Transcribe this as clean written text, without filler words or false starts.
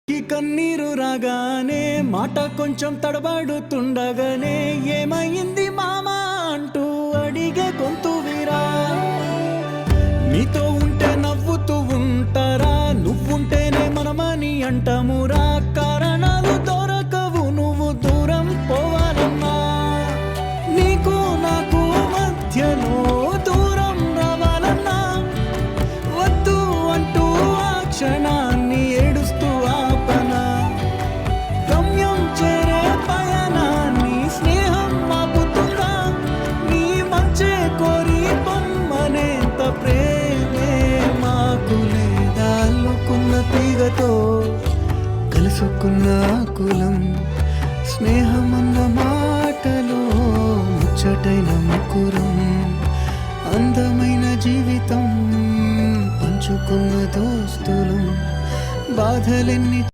ఈ కన్నీరు రాగానే మాట కొంచెం తడబడుతుండగానే ఏమైంది మామా అంటూ అడిగే గొంతు వీరా. నీతో ఉంటే నవ్వుతూ ఉంటారా, నువ్వుంటేనే మనమని అంటామురా. కారణాలు దొరకవు నువ్వు దూరం పోవాలన్నా, నీకు నాకు మధ్యలో దూరం రావాలన్నా. వద్దు అంటూ ఆ క్షణాన్ని ఏడుస్తూ ఆపనా. గమ్యం చేరే పయనాన్ని స్నేహం ఆపుతుందా. నీ మంచే కోరి పొమ్మనేంత ప్రేమే మాకు లేదా. అల్లుకున్న తీగతో కలుసుకున్న కులం, స్నేహమన్న మాటలో ముచ్చటైన ముకురం. అందమైన జీవితం పంచుకున్న దోస్తులం, బాధలెన్ని